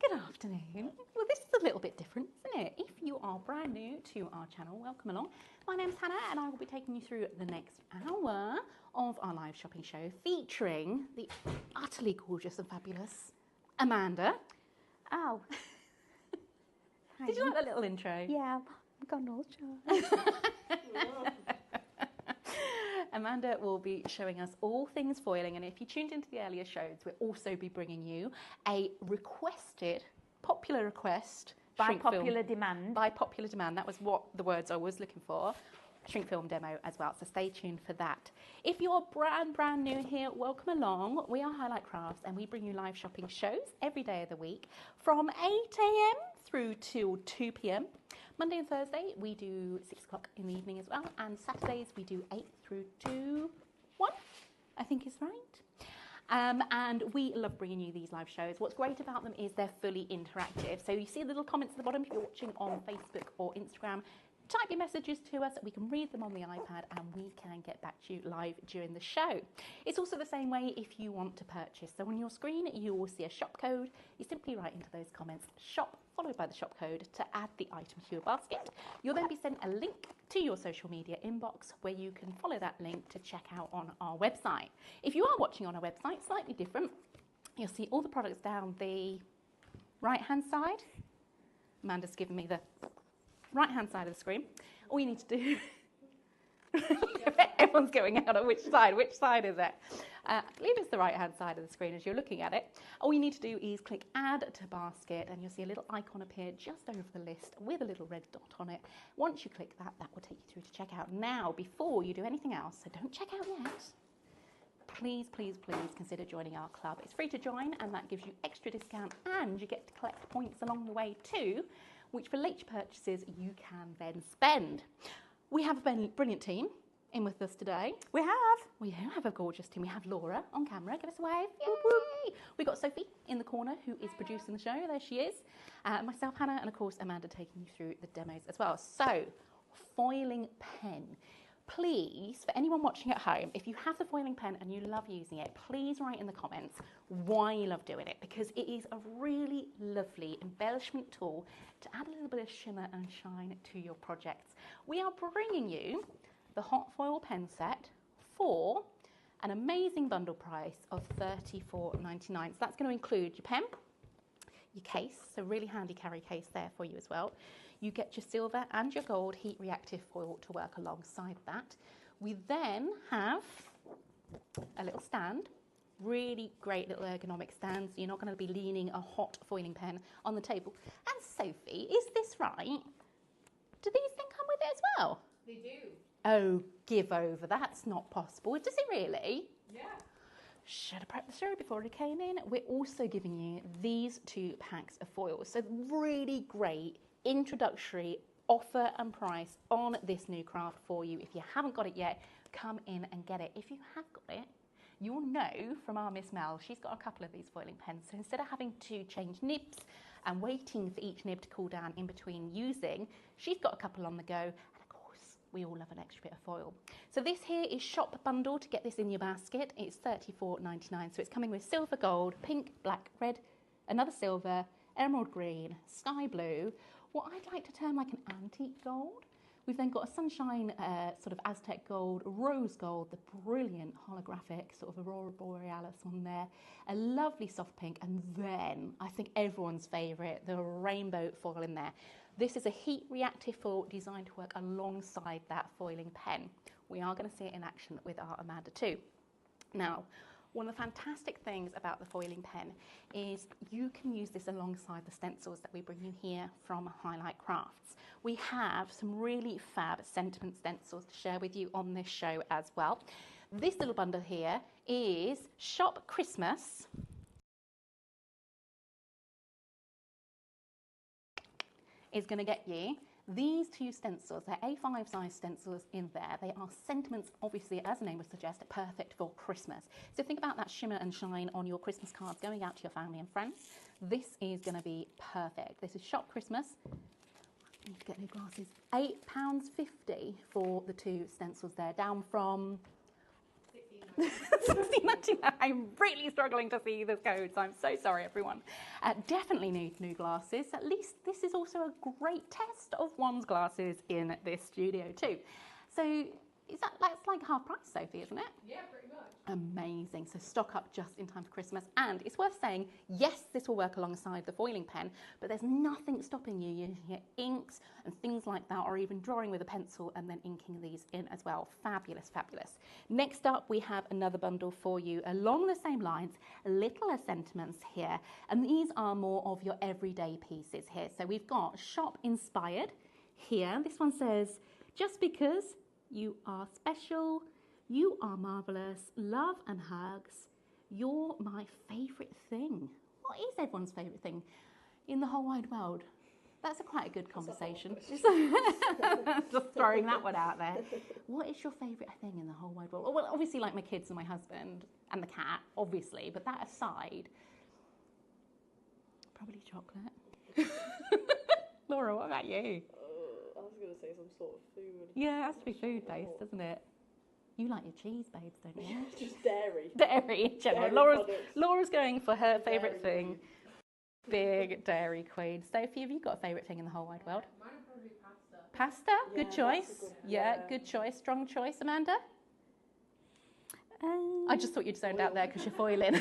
Good afternoon. Well, this is a little bit different, isn't it? If you are brand new to our channel, welcome along. My name's Hannah and I will be taking you through the next hour of our live shopping show featuring the utterly gorgeous and fabulous Amanda. Oh. Did you like that little intro? Yeah, I've got no choice. Amanda will be showing us all things foiling, and if you tuned into the earlier shows, we'll also be bringing you a popular request. By popular demand. By popular demand, that was what the words I was looking for. Shrink film demo as well, so stay tuned for that. If you're brand new here, welcome along. We are Highlight Crafts and we bring you live shopping shows every day of the week from 8 a.m. through till 2 p.m. Monday and Thursday we do 6 o'clock in the evening as well, and Saturdays we do 8 through to 1, I think is right. And we love bringing you these live shows. What's great about them is they're fully interactive. So you see the little comments at the bottom if you're watching on Facebook or Instagram. Type your messages to us, we can read them on the iPad and we can get back to you live during the show. It's also the same way if you want to purchase. So on your screen you will see a shop code. You simply write into those comments shop followed by the shop code to add the item to your basket. You'll then be sent a link to your social media inbox where you can follow that link to check out on our website. If you are watching on our website, slightly different, you'll see all the products down the right hand side. Amanda's given me the right hand side of the screen. All you need to do everyone's going out on which side is it? I believe it's the right hand side of the screen as you're looking at it. All you need to do is click add to basket and you'll see a little icon appear just over the list with a little red dot on it. Once you click that, that will take you through to checkout. Now before you do anything else, so don't check out yet, please consider joining our club. It's free to join and that gives you extra discount and you get to collect points along the way too, which for late purchases you can then spend. We have a brilliant team in with us today. We have a gorgeous team. We have Laura on camera. Give us a wave. Yay! We've got Sophie in the corner who is producing the show. There she is. Myself, Hannah, and of course Amanda taking you through the demos as well. So, foiling pen. Please, for anyone watching at home, if you have the foiling pen and you love using it, please write in the comments why you love doing it, because it is a really lovely embellishment tool to add a little bit of shimmer and shine to your projects. We are bringing you the hot foil pen set for an amazing bundle price of $34.99. So that's going to include your pen, your case, so really handy carry case there for you as well. You get your silver and your gold heat reactive foil to work alongside that. We then have a little stand, really great little ergonomic stand, so you're not going to be leaning a hot foiling pen on the table. And Sophie, is this right? Do these things come with it as well? They do. Oh, give over, that's not possible. Does it really? Yeah. Should have prepped the story before it came in. We're also giving you these 2 packs of foils. So really great introductory offer and price on this new craft for you. If you haven't got it yet, come in and get it. If you have got it, you'll know from our Miss Mel, she's got a couple of these foiling pens. So instead of having to change nibs and waiting for each nib to cool down in between using, she's got a couple on the go. And of course, we all love an extra bit of foil. So this here is shop bundle to get this in your basket. It's $34.99. So it's coming with silver, gold, pink, black, red, another silver, emerald green, sky blue, what I'd like to term like an antique gold. We've then got a sunshine sort of Aztec gold, rose gold, the brilliant holographic sort of Aurora Borealis one there, a lovely soft pink, and then I think everyone's favourite, the rainbow foil in there. This is a heat reactive foil designed to work alongside that foiling pen. We are going to see it in action with our Amanda too. Now, one of the fantastic things about the foiling pen is you can use this alongside the stencils that we bring you here from Highlight Crafts. We have some really fab sentiment stencils to share with you on this show as well. This little bundle here is Shop Christmas. Is going to get you these 2 stencils. They're A5 size stencils in there. They are sentiments, obviously, as the name would suggest, perfect for Christmas. So think about that shimmer and shine on your Christmas cards going out to your family and friends. This is going to be perfect. This is Shop Christmas. I need to get new glasses. £8.50 for the 2 stencils there, down from 16.99. I'm really struggling to see the codes. I'm so sorry, everyone. Definitely need new glasses. At least this is also a great test of one's glasses in this studio too. So that's like half price, Sophie, isn't it? Yeah, pretty much. Amazing. So stock up just in time for Christmas. And it's worth saying, yes, this will work alongside the foiling pen, but there's nothing stopping you using your inks and things like that, or even drawing with a pencil and then inking these in as well. Fabulous, fabulous. Next up, we have another bundle for you along the same lines, littler sentiments here. And these are more of your everyday pieces here. So we've got shop inspired here. This one says, just because you are special, you are marvellous, love and hugs, you're my favourite thing. What is everyone's favourite thing in the whole wide world? That's quite a good conversation. Just throwing that one out there. What is your favourite thing in the whole wide world? Well, obviously like my kids and my husband and the cat, obviously, but that aside, probably chocolate. Laura, what about you? I was going to say some sort of food. Yeah, it has to be food-based, doesn't it? You like your cheese, babes, don't you? Just dairy. Dairy in general. Dairy Laura's going for her Dairy favourite thing. Big dairy queen. Sophie, have you got a favourite thing in the whole wide world? Mine would probably be pasta. Pasta? Yeah, Good that's choice. a good- Yeah, yeah. good choice. Strong choice. Amanda? I just thought you'd zoned out there because you're foiling.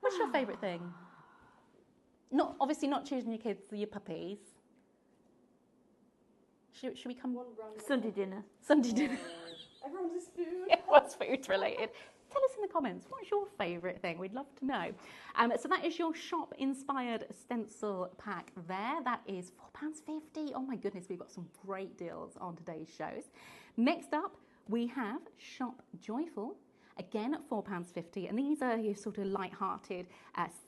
What's your favourite thing? Obviously not choosing your kids, your puppies. Should we come? One random Sunday dinner. Sunday dinner. Everyone's is food. It was food related. Tell us in the comments, what's your favourite thing? We'd love to know. So that is your shop inspired stencil pack there. That is £4.50. Oh my goodness, we've got some great deals on today's shows. Next up, we have Shop Joyful. Again, at £4.50, and these are your sort of light-hearted,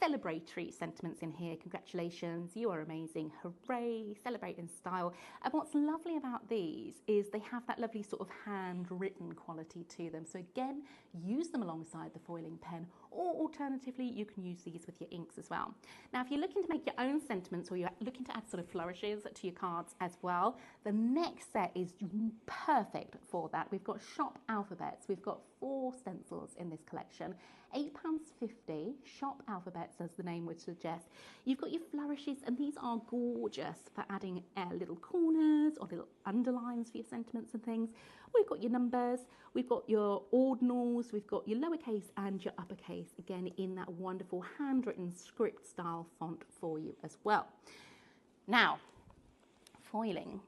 celebratory sentiments in here. Congratulations, you are amazing, hooray, celebrate in style. And what's lovely about these is they have that lovely sort of handwritten quality to them. So again, use them alongside the foiling pen, or alternatively, you can use these with your inks as well. Now, if you're looking to make your own sentiments, or you're looking to add sort of flourishes to your cards as well, the next set is perfect for that. We've got shop alphabets. We've got 4 stencils in this collection. £8.50, shop alphabets, as the name would suggest. You've got your flourishes, and these are gorgeous for adding little corners or little underlines for your sentiments and things. We've got your numbers, we've got your ordinals, we've got your lowercase and your uppercase, again in that wonderful handwritten script style font for you as well. Now, foiling,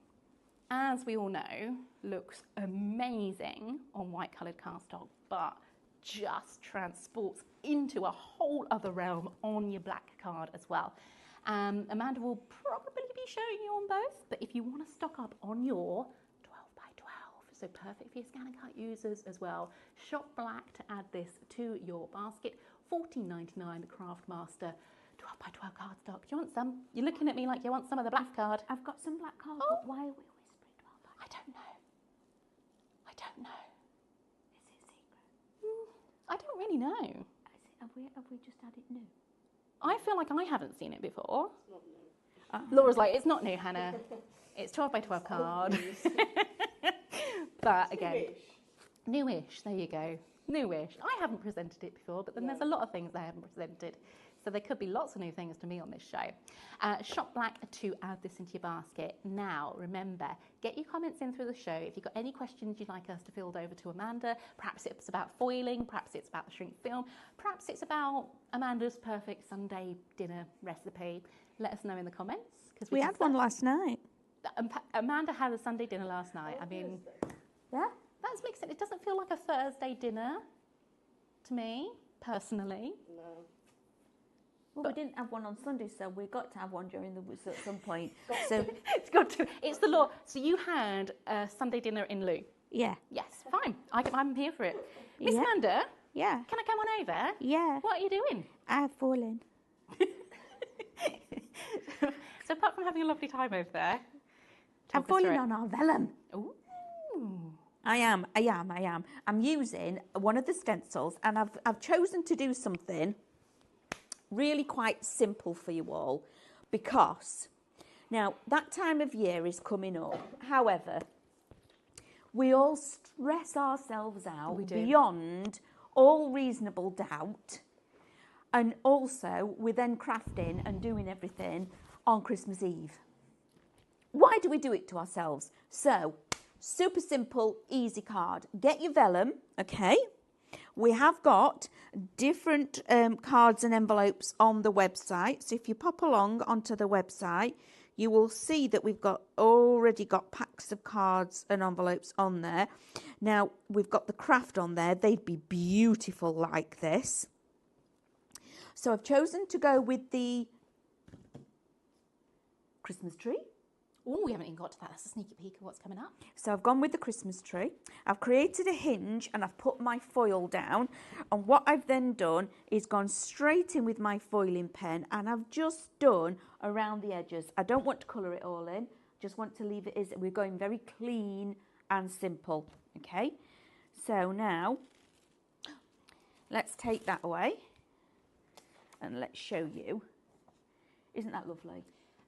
as we all know, looks amazing on white coloured cardstock, but just transports into a whole other realm on your black card as well. Amanda will probably be showing you on both, but if you want to stock up on your 12 by 12, so perfect for your scan and cut users as well, shop black to add this to your basket. $14.99 Craft Master 12 by 12 cardstock. Do you want some? You're looking at me like you want some of the black card. I've got some black cards, Oh. but why are we whispering 12 by? I don't know. I don't know. Is it secret? I don't really know. Is it, have we just had it new? I feel like I haven't seen it before. It's not new. Laura's like, it's not new, Hannah. It's 12 by 12 card. But again, newish. There you go. Newish. I haven't presented it before, but then there's a lot of things I haven't presented. So there could be lots of new things to me on this show. Shop black to add this into your basket. Now, remember, get your comments in through the show. If you've got any questions you'd like us to field over to Amanda, perhaps it's about foiling, perhaps it's about the shrink film, perhaps it's about Amanda's perfect Sunday dinner recipe, let us know in the comments. Because We had one last night. Amanda had a Sunday dinner last night. I mean, Yeah? that's mixed. It doesn't feel like a Thursday dinner to me, personally. No. Well, we didn't have one on Sunday, so we got to have one during the week at some point. So, It's got to. It's the law. So you had a Sunday dinner in lieu. yeah. Yes, fine. I'm here for it. Miss Yeah. Amanda, Yeah. can I come on over? Yeah. What are you doing? I've fallen. So apart from having a lovely time over there, I'm talk us falling through it. on our vellum. Ooh. I am. I'm using one of the stencils, and I've chosen to do something really quite simple for you all, because now that time of year is coming up. However, We all stress ourselves out We do. beyond all reasonable doubt. And also, we're then crafting and doing everything on Christmas Eve. Why do we do it to ourselves? So, super simple, easy card. Get your vellum, okay? We have got different cards and envelopes on the website. So if you pop along onto the website, you will see that we've already got packs of cards and envelopes on there. Now, we've got the craft on there. They'd be beautiful like this. So I've chosen to go with the Christmas tree. Oh, we haven't even got to that. That's a sneaky peek of what's coming up. So I've gone with the Christmas tree. I've created a hinge and I've put my foil down. And what I've then done is gone straight in with my foiling pen and I've just done around the edges. I don't want to colour it all in. Just want to leave it as we're going very clean and simple. Okay. So now let's take that away and let's show you. Isn't that lovely?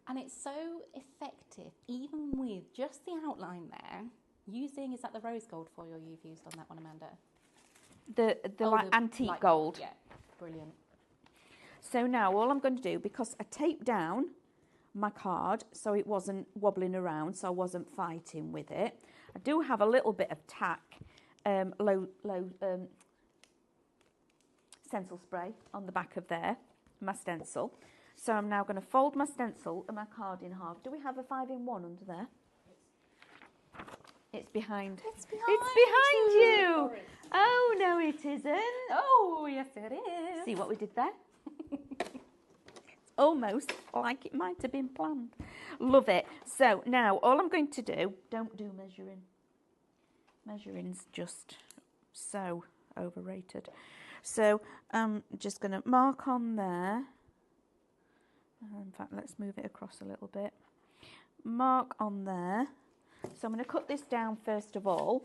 And it's so effective, even with just the outline there, using, is that the rose gold foil you've used on that one, Amanda? The like antique light gold. Yeah, brilliant. So now all I'm going to do, because I taped down my card so it wasn't wobbling around, so I wasn't fighting with it, I do have a little bit of tack, stencil spray on the back of there, my stencil. So I'm now going to fold my stencil and my card in half. Do we have a 5-in-1 under there? It's behind. It's behind, you. Orange. Oh, no, it isn't. Oh, yes, it is. See what we did there? It's almost like it might have been planned. Love it. So now all I'm going to do, don't do measuring. Measuring's just so overrated. So I'm just going to mark on there. In fact, let's move it across a little bit. Mark on there. So I'm going to cut this down first of all.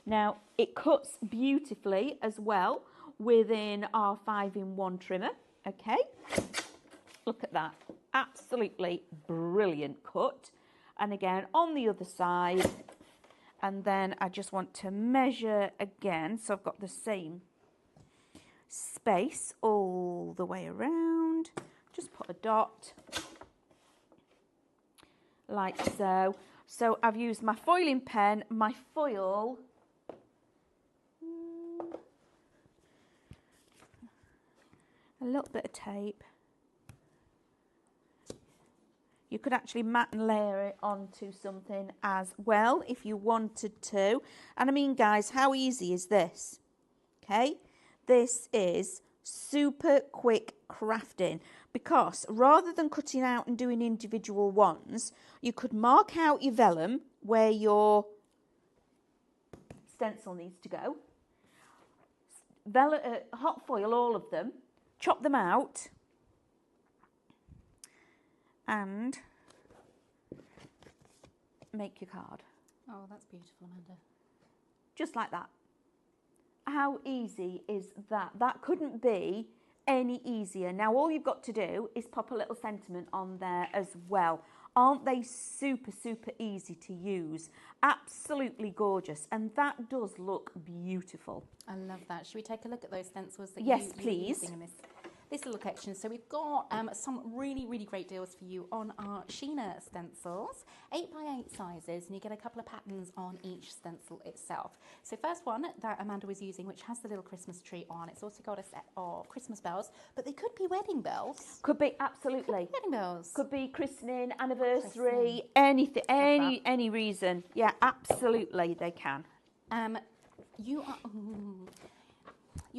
Now, it cuts beautifully as well within our 5-in-1 trimmer. Okay, look at that. Absolutely brilliant cut. And again, on the other side. And then I just want to measure again. So I've got the same space all the way around. Just put a dot like so. So I've used my foiling pen, my foil, a little bit of tape. You could actually mat and layer it onto something as well if you wanted to. And I mean, guys, how easy is this? Okay, this is super quick crafting, because rather than cutting out and doing individual ones, you could mark out your vellum where your stencil needs to go, hot foil all of them, chop them out, and make your card. Oh, that's beautiful, Amanda. Just like that. How easy is that? That couldn't be any easier. Now all you've got to do is pop a little sentiment on there as well. Aren't they super, super easy to use? Absolutely gorgeous. And that does look beautiful. I love that. Should we take a look at those stencils that Yes, you're please. using in this little collection? So we've got some really, really great deals for you on our Sheena stencils, 8x8 sizes, and you get a couple of patterns on each stencil itself. So first one that Amanda was using, which has the little Christmas tree on, it's also got a set of Christmas bells, but they could be wedding bells. Could be, absolutely. Could be wedding bells. Could be christening, anniversary, anything, any reason. Yeah, absolutely they can. You're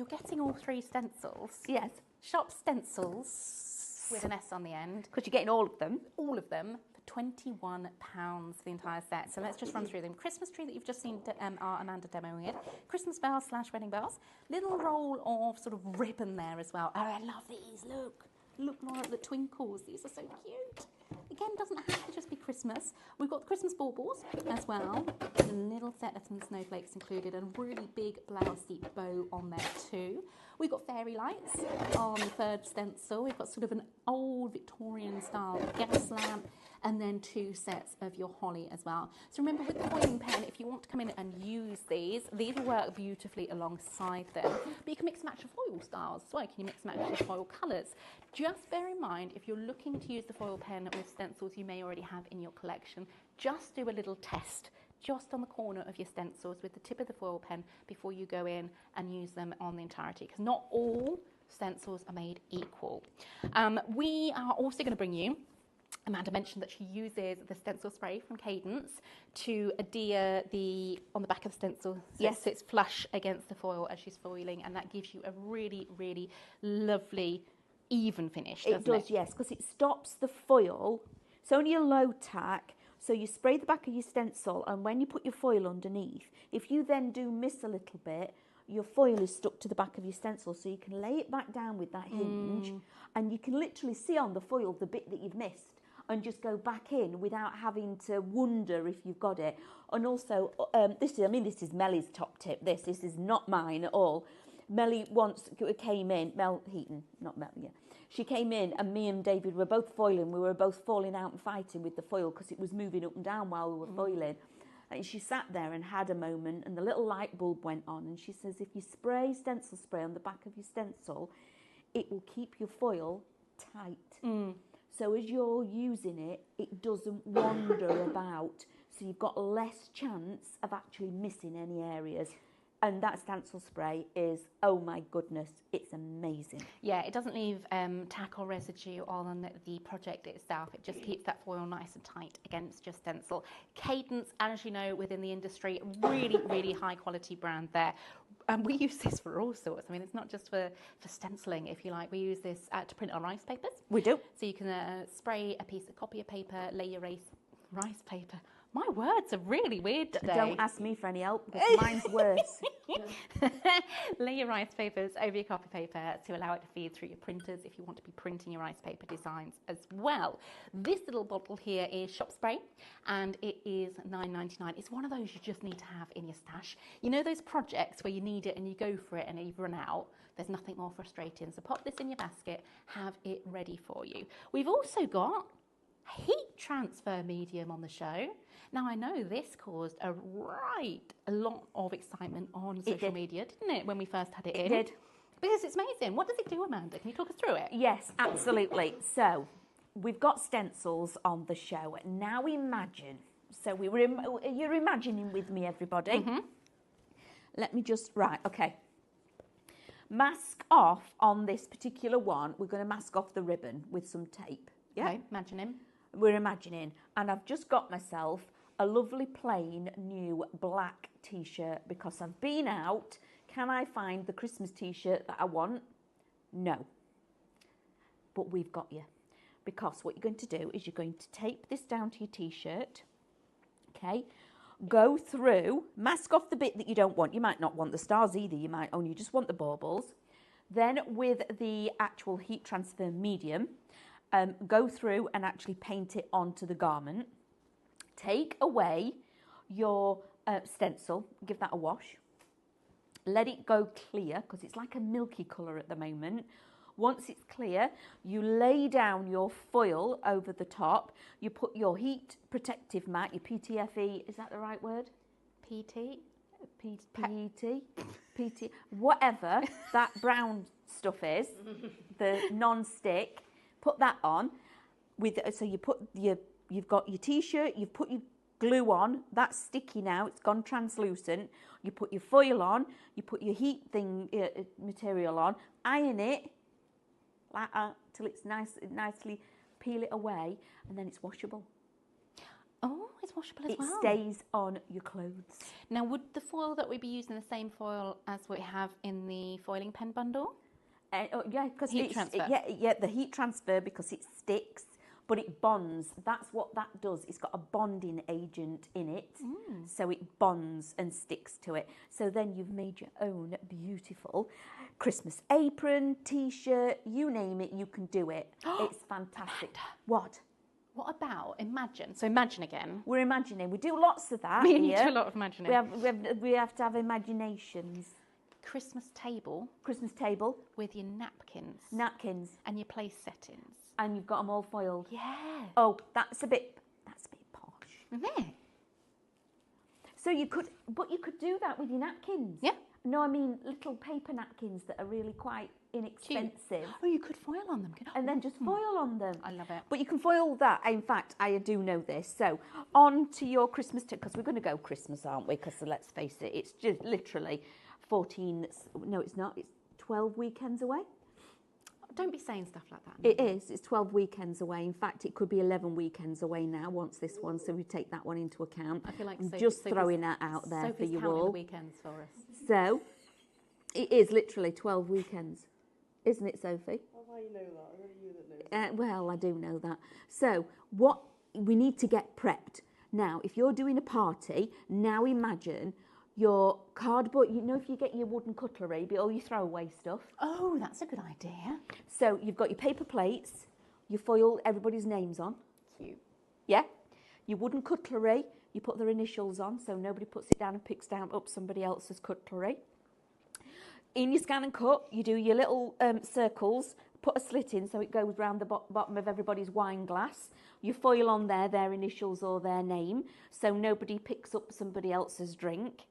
getting all three stencils. Yes. Shop stencils with an S on the end. Because you're getting all of them. All of them for £21 for the entire set. So let's just run through them. Christmas tree that you've just seen our Amanda demoing it. Christmas bells / wedding bells. Little roll of sort of ribbon there as well. Oh, I love these. Look. Look more at the twinkles. These are so cute. Again, doesn't have to just be Christmas. We've got the Christmas baubles as well. A little set of some snowflakes included and really big blousey bow on there too. We've got fairy lights on the third stencil. We've got sort of an old Victorian style gas lamp, and then 2 sets of your holly as well. So remember, with the foiling pen, if you want to come in and use these will work beautifully alongside them. But you can mix and match the foil styles as well. Can you mix and match the foil colours? Just bear in mind, if you're looking to use the foil pen with stencils you may already have in your collection, just do a little test just on the corner of your stencils with the tip of the foil pen before you go in and use them on the entirety, because not all stencils are made equal. We are also going to bring you, Amanda mentioned that she uses the stencil spray from Cadence to adhere on the back of the stencil, so Yes. it sits flush against the foil as she's foiling, and that gives you a really, really lovely even finish, doesn't It does, yes, because it stops the foil. It's only a low tack, so you spray the back of your stencil, and when you put your foil underneath, if you then do miss a little bit, your foil is stuck to the back of your stencil, so you can lay it back down with that hinge, and you can literally see on the foil the bit that you've missed, and just go back in without having to wonder if you've got it. And also, this is Melly's top tip. This is not mine at all. Melly once came in, Mel Heaton, not Mel, yeah. She came in and me and David were both foiling. We were both falling out and fighting with the foil because it was moving up and down while we were foiling. And she sat there and had a moment, and the little light bulb went on, and she says, if you spray stencil spray on the back of your stencil, it will keep your foil tight. So as you're using it, it doesn't wander about. So you've got less chance of actually missing any areas. And that stencil spray is, oh my goodness, it's amazing. Yeah, it doesn't leave tack or residue on the project itself. It just keeps that foil nice and tight against your stencil. Cadence, as you know, within the industry, really, really high quality brand there. And we use this for all sorts. I mean, it's not just for stenciling, if you like. We use this to print on rice papers. We do. So you can spray a piece of copier paper, lay your rice paper. My words are really weird today. Don't ask me for any help, because mine's worse. Lay your rice papers over your copy paper to allow it to feed through your printers if you want to be printing your rice paper designs as well. This little bottle here is shop spray, and it is $9.99. It's one of those you just need to have in your stash. You know those projects where you need it and you go for it and you've run out? There's nothing more frustrating. So pop this in your basket, have it ready for you. We've also got heat transfer medium on the show. Now, I know this caused a lot of excitement on social media, didn't it, when we first had it in? It did. Because it's amazing. What does it do, Amanda? Can you talk us through it? Yes, absolutely. So we've got stencils on the show. Now imagine. So you're imagining with me, everybody. Let me just, right, okay. Mask off on this particular one. We're going to mask off the ribbon with some tape. Yeah? Okay, imagining. We're imagining. And I've just got myself a lovely plain new black t-shirt because I've been out. Can I find the Christmas t-shirt that I want? No. But we've got you. Because what you're going to do is you're going to tape this down to your t-shirt. Okay. Go through, mask off the bit that you don't want. You might not want the stars either. You might only just want the baubles. Then with the actual heat transfer medium, go through and actually paint it onto the garment. Take away your stencil, give that a wash. Let it go clear because it's like a milky colour at the moment. Once it's clear, you lay down your foil over the top. You put your heat protective mat, your PTFE, is that the right word? PT? PT, whatever that brown stuff is, the non-stick. Put that on. So you've got your t-shirt, you've put your glue on, that's sticky now, it's gone translucent. You put your foil on, you put your heat material on, iron it like that till it's nicely peel it away, and then it's washable. Oh, it's washable as well. It stays on your clothes. Now, would the foil that we be using the same foil as we have in the foiling pen bundle? Yeah, because heat transfer. The heat transfer, because it sticks, but it bonds. That's what that does. It's got a bonding agent in it, so it bonds and sticks to it. So then you've made your own beautiful Christmas apron, t-shirt, you name it, you can do it. It's fantastic. Amanda. What about imagine? So imagine again. We're imagining. We do lots of that. We do a lot of imagining. We have to have imaginations. Christmas table Christmas table, with your napkins napkins, and your place settings. and you've got them all foiled. Yeah. Oh, that's a bit posh. Isn't it? So you could do that with your napkins. Yeah. No, I mean little paper napkins that are really quite inexpensive. Oh, you could foil on them. And then just foil on them. I love it. But you can foil that. In fact, I do know this. So on to your Christmas, because we're going to go Christmas, aren't we? Because let's face it, it's just literally 14, no, it's not, it's 12 weekends away. Don't be saying stuff like that. It is, it's 12 weekends away. In fact, it could be 11 weekends away now once this one, so we take that one into account. I feel like I'm Sophie- just Sophie's- throwing that out there Sophie's for you counting all. the weekends for us. So it is literally 12 weekends, isn't it, Sophie? How do you know that? I really you that knows. Well, I do know that. So what we need to get prepped. Now, if you're doing a party, now imagine your cardboard, you know, if you get your wooden cutlery, but all your throwaway stuff. Oh, that's a good idea. So you've got your paper plates, you foil everybody's names on. Cute. Yeah. Your wooden cutlery, you put their initials on, so nobody puts it down and picks down up somebody else's cutlery. In your scan and cut, you do your little circles, put a slit in so it goes round the bottom of everybody's wine glass. You foil on there their initials or their name, so nobody picks up somebody else's drink.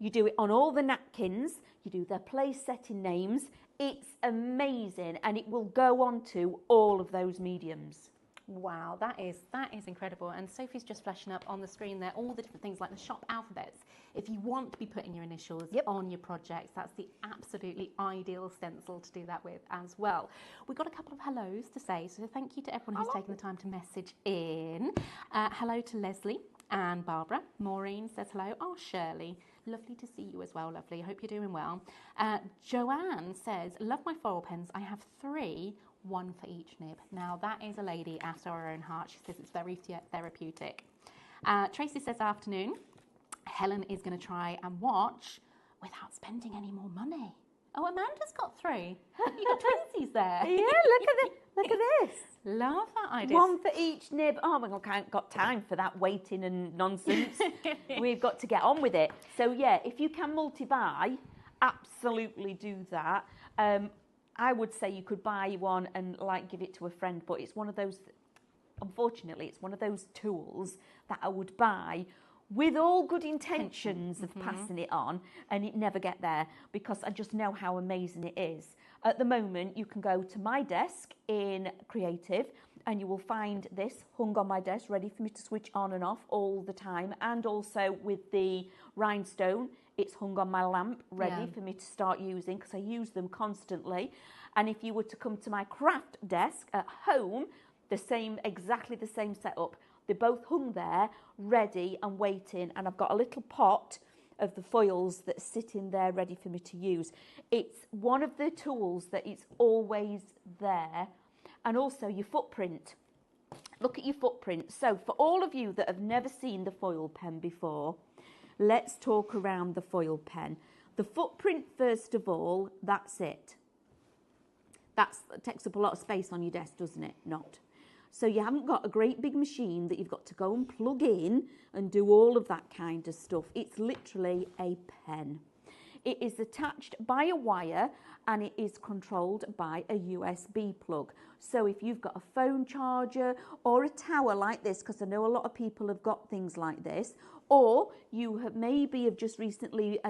You do it on all the napkins. You do their place setting names. It's amazing, and it will go on to all of those mediums. Wow, that is incredible. And Sophie's just flashing up on the screen there all the different things like the shop alphabets. If you want to be putting your initials on your projects, that's the absolutely ideal stencil to do that with as well. We've got a couple of hellos to say, so thank you to everyone who's taken the time to message in. Hello to Leslie and Barbara. Maureen says hello. Oh, Shirley. Lovely to see you as well, lovely. Hope you're doing well. Joanne says, love my foil pens. I have 3, 1 for each nib. Now, that is a lady after her own heart. She says it's very therapeutic. Tracy says, afternoon. Helen is going to try and watch without spending any more money. Oh, Amanda's got 3. You got twinsies there. Yeah, look at this. Love that idea. 1 for each nib. Oh my God, I haven't got time for that waiting and nonsense. We've got to get on with it. So yeah, if you can multi-buy, absolutely do that. I would say you could buy one and like give it to a friend, but it's one of those, unfortunately, it's one of those tools that I would buy with all good intentions of passing it on, and it never get there because I just know how amazing it is. At the moment, you can go to my desk in Creative and you will find this hung on my desk, ready for me to switch on and off all the time. And also with the rhinestone, it's hung on my lamp, ready for me to start using because I use them constantly. And if you were to come to my craft desk at home, exactly the same setup. They're both hung there, ready and waiting. And I've got a little pot of the foils that sit in there ready for me to use. It's one of the tools that is always there. And also your footprint. Look at your footprint. So for all of you that have never seen the foil pen before, let's talk around the foil pen. The footprint, first of all, that's it. That takes up a lot of space on your desk, doesn't it? Not. So you haven't got a great big machine that you've got to go and plug in and do all of that kind of stuff. It's literally a pen. It is attached by a wire and it is controlled by a USB plug. So if you've got a phone charger or a tower like this, because I know a lot of people have got things like this, or you have maybe just recently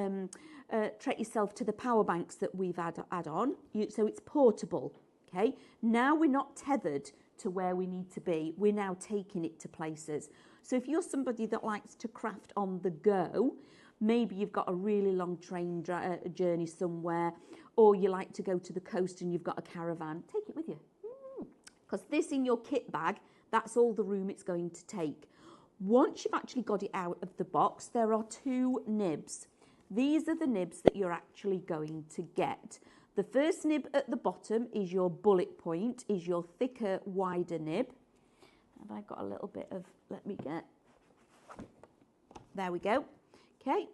treated yourself to the power banks that we've had on, so it's portable. Okay, now we're not tethered to where we need to be. We're now taking it to places. So if you're somebody that likes to craft on the go, maybe you've got a really long train journey somewhere, or you like to go to the coast and you've got a caravan, take it with you. Because this in your kit bag, that's all the room it's going to take. Once you've actually got it out of the box, there are 2 nibs. These are the nibs that you're actually going to get. The first nib at the bottom is your bullet point, is your thicker, wider nib. Have I got a little bit of, let me get, there we go. Okay,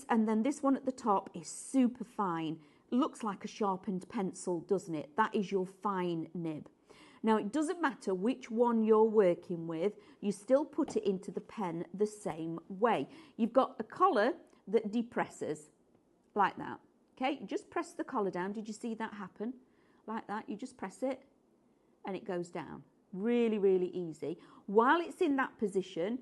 and then this one at the top is super fine. Looks like a sharpened pencil, doesn't it? That is your fine nib. Now, it doesn't matter which one you're working with, you still put it into the pen the same way. You've got a collar that depresses, like that. Okay, just press the collar down. Did you see that happen? Like that, you just press it and it goes down. Really, really easy. While it's in that position,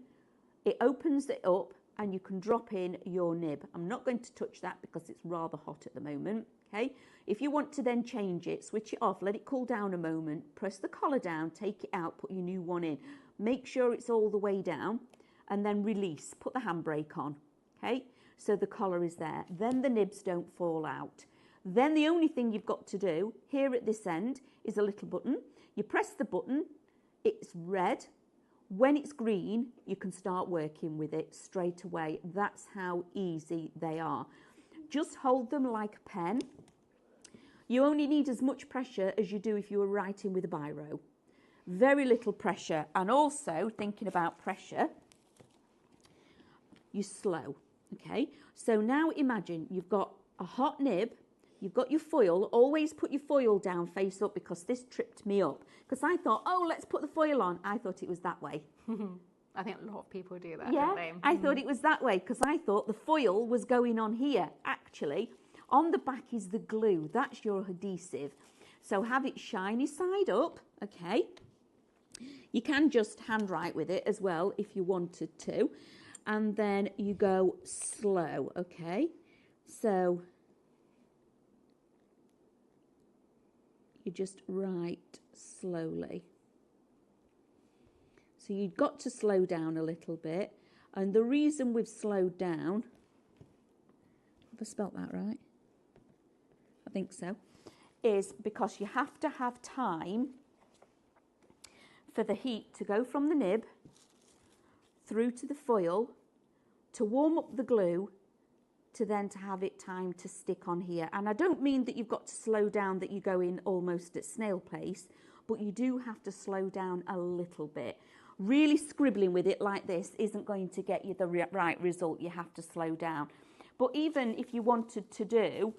it opens it up and you can drop in your nib. I'm not going to touch that because it's rather hot at the moment. Okay, if you want to then change it, switch it off, let it cool down a moment, press the collar down, take it out, put your new one in. Make sure it's all the way down and then release, put the handbrake on. Okay, so the collar is there. Then the nibs don't fall out. Then the only thing you've got to do here at this end is a little button. You press the button, it's red. When it's green, you can start working with it straight away. That's how easy they are. Just hold them like a pen. You only need as much pressure as you do if you were writing with a biro. Very little pressure. And also, thinking about pressure, you slow, okay? So now imagine you've got a hot nib, you've got your foil. Always put your foil down face up because this tripped me up. Because I thought, oh, let's put the foil on. I thought it was that way. I think a lot of people do that, Yeah, don't they? I thought it was that way because I thought the foil was going on here. Actually, on the back is the glue. That's your adhesive. So have it shiny side up, okay? You can just handwrite with it as well if you wanted to. And then you go slow, okay? So you just write slowly. So you've got to slow down a little bit. And the reason we've slowed down, have I spelt that right? I think so. Is because you have to have time for the heat to go from the nib through to the foil, to warm up the glue, to then to have it time to stick on here. And I don't mean that you've got to slow down, that you go in almost at snail pace, but you do have to slow down a little bit. Really scribbling with it like this isn't going to get you the right result. You have to slow down. But even if you wanted to do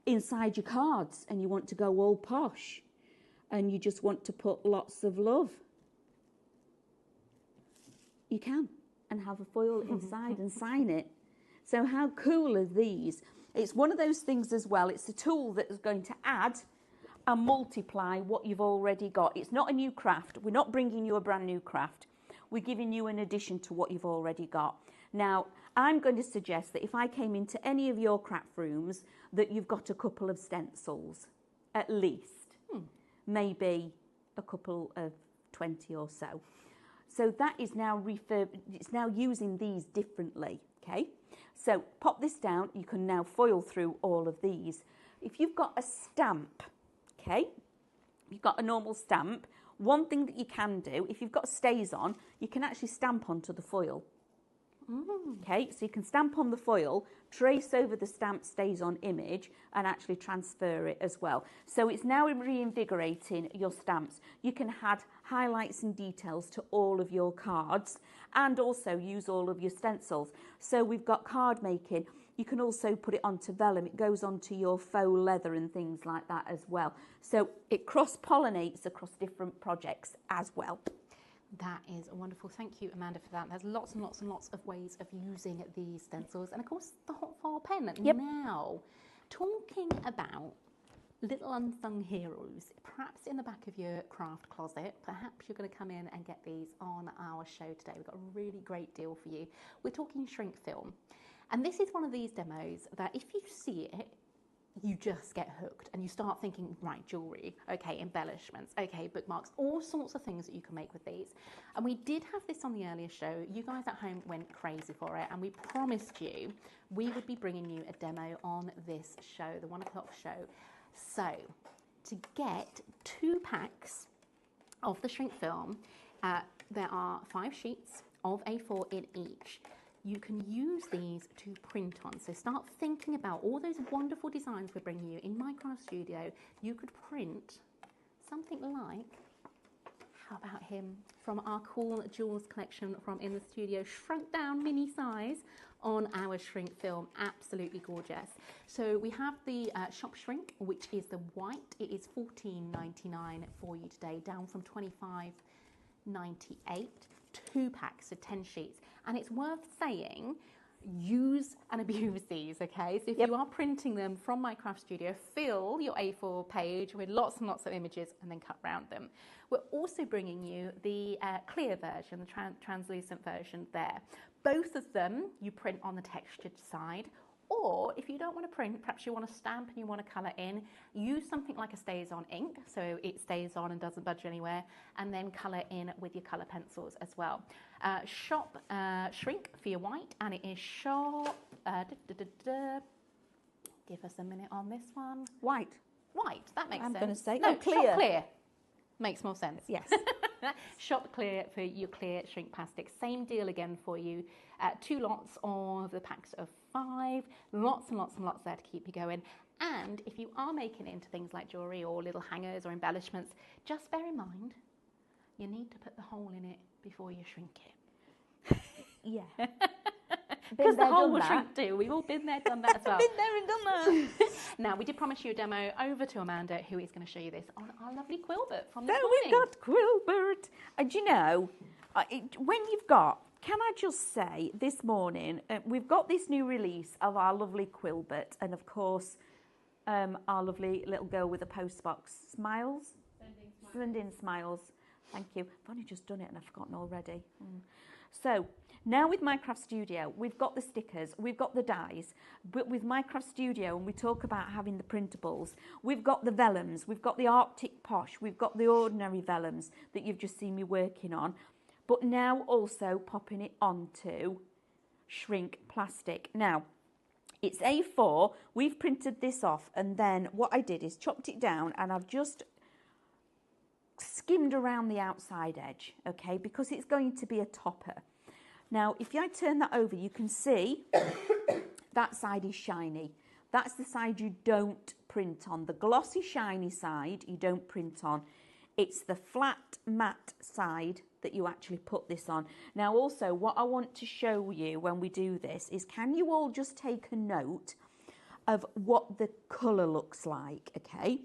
inside your cards and you want to go all posh and you just want to put lots of love, you can, and have a foil inside and sign it. So how cool are these? It's one of those things as well. It's a tool that is going to add and multiply what you've already got. It's not a new craft. We're not bringing you a brand new craft. We're giving you an addition to what you've already got. Now, I'm going to suggest that if I came into any of your craft rooms, that you've got a couple of stencils, at least. Maybe a couple of 20 or so. So that is now it's now using these differently, okay? So pop this down. You can now foil through all of these. If you've got a stamp, okay, you've got a normal stamp, one thing that you can do, if you've got stays on, you can actually stamp onto the foil. Okay, so you can stamp on the foil, trace over the stamp stays on image and actually transfer it as well. So it's now reinvigorating your stamps. You can add highlights and details to all of your cards and also use all of your stencils. So we've got card making. You can also put it onto vellum. It goes onto your faux leather and things like that as well. So it cross-pollinates across different projects as well. That is wonderful. Thank you, Amanda, for that. There's lots and lots and lots of ways of using these stencils. And of course, the hot file pen. Yep. Now, talking about little unsung heroes, perhaps in the back of your craft closet, perhaps you're going to come in and get these on our show today. We've got a really great deal for you. We're talking shrink film. And this is one of these demos that if you see it, you just get hooked and you start thinking, right, jewellery, okay, embellishments, okay, bookmarks, all sorts of things that you can make with these. And we did have this on the earlier show. You guys at home went crazy for it, and we promised you we would be bringing you a demo on this show, the 1 o'clock show. So to get 2 packs of the shrink film, there are 5 sheets of A4 in each. You can use these to print on. So start thinking about all those wonderful designs we're bringing you in my craft studio. You could print something like, how about him, from our cool jewels collection from In the Studio, shrunk down mini size on our shrink film. Absolutely gorgeous. So we have the shop shrink, which is the white. It is $14.99 for you today, down from $25.98. 2 packs of 10 sheets. And it's worth saying, use and abuse these, okay? So if you are printing them from my craft studio, fill your A4 page with lots and lots of images and then cut around them. We're also bringing you the clear version, the translucent version there. Both of them you print on the textured side, or if you don't want to print, perhaps you want to stamp and you want to colour in, use something like a stays-on ink, so it stays on and doesn't budge anywhere, and then colour in with your colour pencils as well. Shop shrink for your white, and it is sharp. Give us a minute on this one. White. White, that makes sense. I'm going to say, no, clear. Shop clear. Makes more sense. Yes. Shop clear for your clear shrink plastic. Same deal again for you. 2 lots of the packs of 5. Lots and lots and lots there to keep you going. And if you are making it into things like jewellery or little hangers or embellishments, just bear in mind, you need to put the hole in it before you shrink it. Yeah. Because the hole will shrink too. We've all been there, done that as well. Been there and done that. Now, we did promise you a demo. Over to Amanda, who is going to show you this on our lovely Quilbert from this There morning. we've got Quilbert. And you know, when you've got, can I just say, this morning, we've got this new release of our lovely Quilbert. And of course, our lovely little girl with a postbox. Smiles? Sending smiles. Thank you. I've only just done it and I've forgotten already. So, now with Minecraft Studio, we've got the stickers, we've got the dies, but with Minecraft Studio, and we talk about having the printables, we've got the vellums, we've got the Arctic Posh, we've got the ordinary vellums that you've just seen me working on, but now also popping it onto shrink plastic. Now, it's A4, we've printed this off, and then what I did is chopped it down, and I've just skimmed around the outside edge, okay, because it's going to be a topper. Now, if I turn that over, you can see that side is shiny. That's the side you don't print on. The glossy, shiny side you don't print on. It's the flat, matte side that you actually put this on. Now, also, what I want to show you when we do this is, can you all just take a note of what the colour looks like, okay?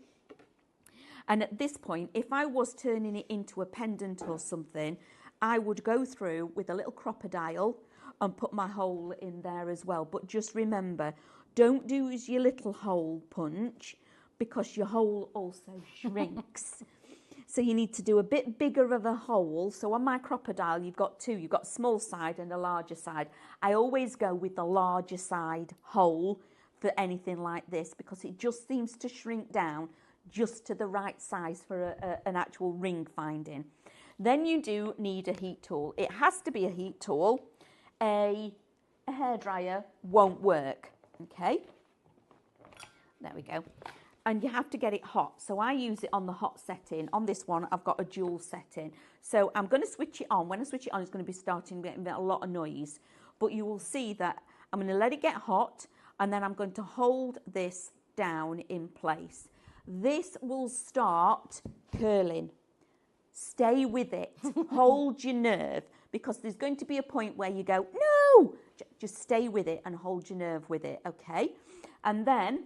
And at this point, if I was turning it into a pendant or something, I would go through with a little crocodile and put my hole in there as well. But just remember, don't do as your little hole punch, because your hole also shrinks. So you need to do a bit bigger of a hole. So on my crocodile, you've got 2. You've got a small side and a larger side. I always go with the larger side hole for anything like this, because it just seems to shrink down just to the right size for an actual ring finding. Then you do need a heat tool. It has to be a heat tool. A hairdryer won't work, okay? There we go. And you have to get it hot. So I use it on the hot setting. On this one, I've got a dual setting. So I'm going to switch it on. When I switch it on, it's going to be starting getting a lot of noise. But you will see that I'm going to let it get hot, and then I'm going to hold this down in place. This will start curling. Stay with it. Hold your nerve, because there's going to be a point where you go, no! Just stay with it and hold your nerve with it, okay? And then,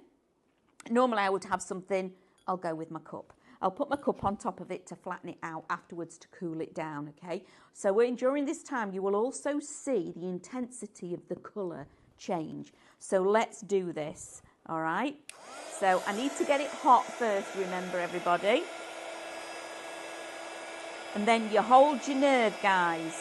normally I would have something, I'll go with my cup. I'll put my cup on top of it to flatten it out afterwards to cool it down, okay? So during this time, you will also see the intensity of the colour change. So let's do this, all right? So I need to get it hot first, remember, everybody. And then you hold your nerve, guys.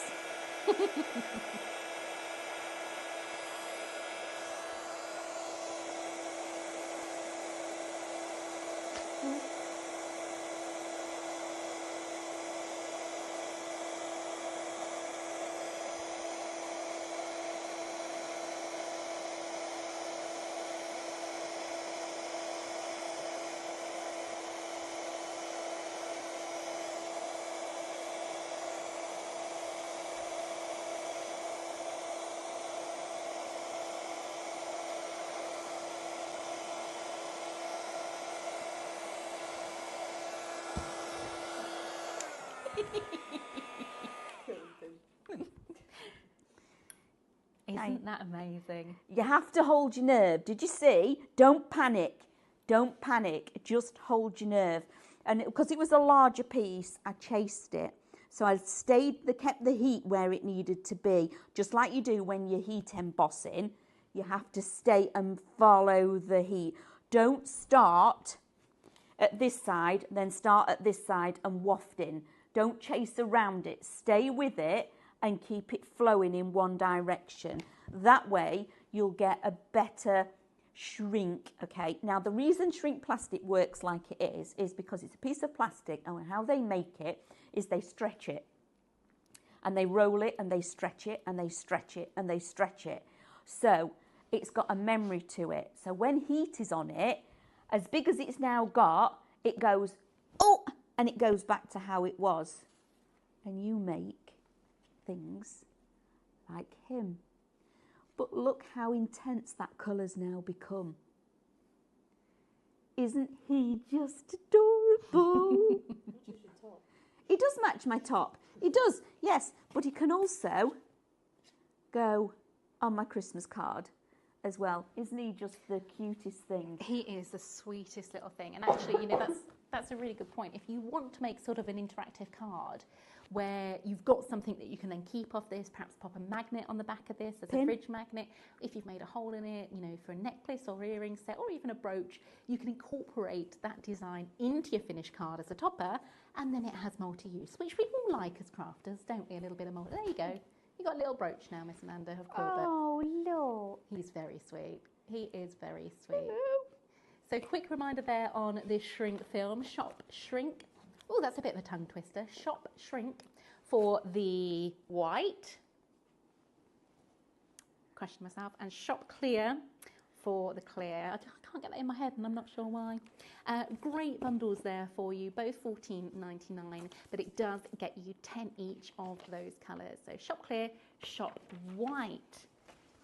Isn't that amazing? You have to hold your nerve. Did you see? Don't panic. Don't panic. Just hold your nerve. And because it was a larger piece, I chased it. So I kept the heat where it needed to be, just like you do when you're heat embossing. You have to stay and follow the heat. Don't start at this side, then start at this side and waft in. Don't chase around it. Stay with it and keep it flowing in one direction. That way you'll get a better shrink. Okay, now the reason shrink plastic works like it is because it's a piece of plastic, and how they make it is they stretch it and they roll it and they stretch it and they stretch it and they stretch it. So it's got a memory to it. So when heat is on it, as big as it's now got, it goes, oh, and it goes back to how it was. And you make things like him. But look how intense that colour's now become. Isn't he just adorable? He does match my top. He does, yes. But he can also go on my Christmas card as well. Isn't he just the cutest thing? He is the sweetest little thing. And actually, you know, that's a really good point. If you want to make sort of an interactive card where you've got something that you can then keep off this, perhaps pop a magnet on the back of this as a fridge magnet. If you've made a hole in it, you know, for a necklace or earring set or even a brooch, you can incorporate that design into your finished card as a topper, and then it has multi-use, which we all like as crafters, don't we? A little bit of multi. There you go. You got a little brooch now, Miss Amanda, of course. Oh, look. He's very sweet. He is very sweet. So quick reminder there on this shrink film, Shop Shrink. Oh, that's a bit of a tongue twister. Shop Shrink for the white. Question myself. And Shop Clear for the clear. I can't get that in my head and I'm not sure why. Great bundles there for you, both $14.99, but it does get you 10 each of those colours. So Shop Clear, Shop White.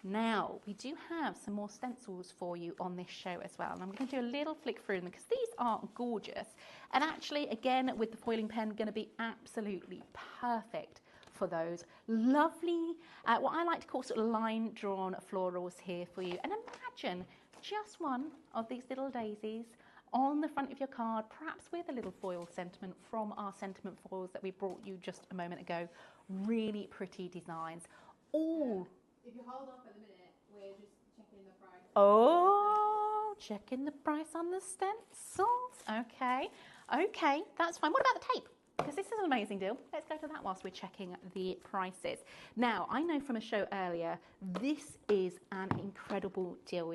Now, we do have some more stencils for you on this show as well. And I'm going to do a little flick through them because these are gorgeous. And actually, again, with the foiling pen, going to be absolutely perfect for those. Lovely, what I like to call sort of line-drawn florals here for you. And imagine just one of these little daisies on the front of your card, perhaps with a little foil sentiment from our sentiment foils that we brought you just a moment ago. Really pretty designs. All... If you hold off at the minute, we're just checking the price. Oh, checking the price on the stencils. Okay, okay, that's fine. What about the tape? Because this is an amazing deal. Let's go to that whilst we're checking the prices. Now, I know from a show earlier, this is an incredible deal.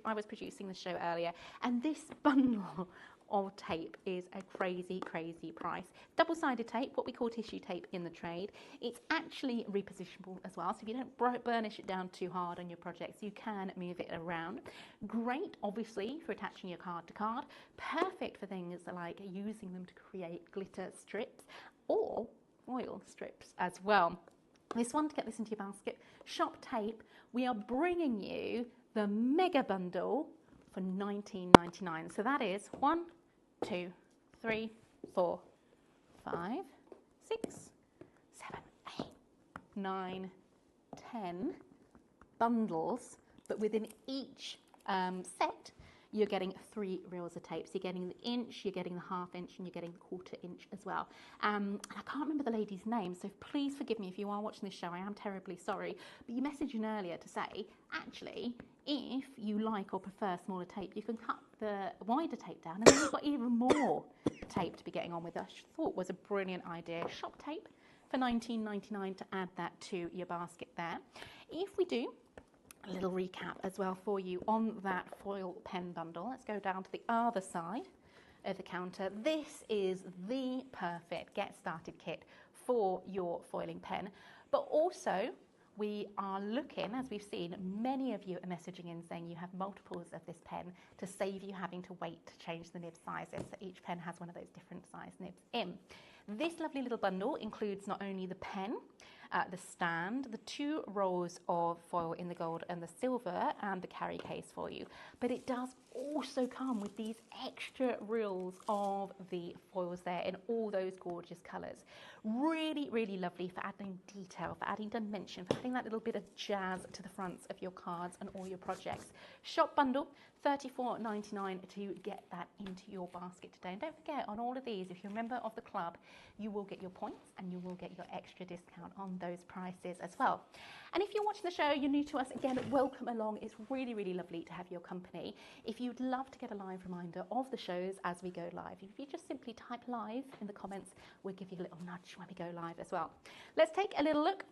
I was producing the show earlier, and this bundle of tape is a crazy, crazy price. Double-sided tape, what we call tissue tape in the trade. It's actually repositionable as well, so if you don't burnish it down too hard on your projects, you can move it around. Great, obviously, for attaching your card to card. Perfect for things like using them to create glitter strips or foil strips as well. This one, to get this into your basket, Shop Tape, we are bringing you the mega bundle for $19.99. So that is 1, 2, 3, 4, 5, 6, 7, 8, 9, 10 bundles, but within each set you're getting 3 reels of tape. So you're getting the inch, you're getting the ½ inch, and you're getting the ½ inch as well. And I can't remember the lady's name, so please forgive me if you are watching this show. I am terribly sorry. But you messaged in earlier to say, actually, if you like or prefer smaller tape, you can cut the wider tape down, and then you've got even more tape to be getting on with. I thought was a brilliant idea. Shop Tape for $19.99 to add that to your basket there. If we do a little recap as well for you on that foil pen bundle. Let's go down to the other side of the counter. This is the perfect get started kit for your foiling pen, but also we are looking, as we've seen, many of you are messaging in saying you have multiples of this pen to save you having to wait to change the nib sizes. So each pen has one of those different size nibs in. This lovely little bundle includes not only the pen, the stand, the 2 rolls of foil in the gold and the silver, and the carry case for you. But it does also come with these extra reels of the foils there in all those gorgeous colours. Really, really lovely for adding detail, for adding dimension, for adding that little bit of jazz to the fronts of your cards and all your projects. Shop bundle $34.99 to get that into your basket today. And don't forget, on all of these, if you're a member of the club, you will get your points and you will get your extra discount on those prices as well. And if you're watching the show, you're new to us, again, welcome along. It's really, really lovely to have your company. If you'd love to get a live reminder of the shows as we go live, if you just simply type live in the comments, we'll give you a little nudge when we go live as well. Let's take a little look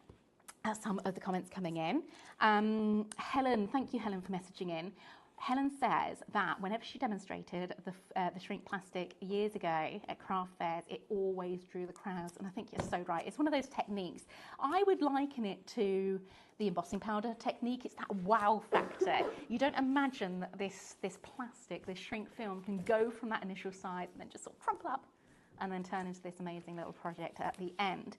at some of the comments coming in. Helen, thank you, Helen, for messaging in. Helen says that whenever she demonstrated the shrink plastic years ago at craft fairs, it always drew the crowds, and I think you're so right. It's one of those techniques. I would liken it to the embossing powder technique. It's that wow factor. You don't imagine that this plastic, this shrink film, can go from that initial size and then just sort of crumple up and then turn into this amazing little project at the end.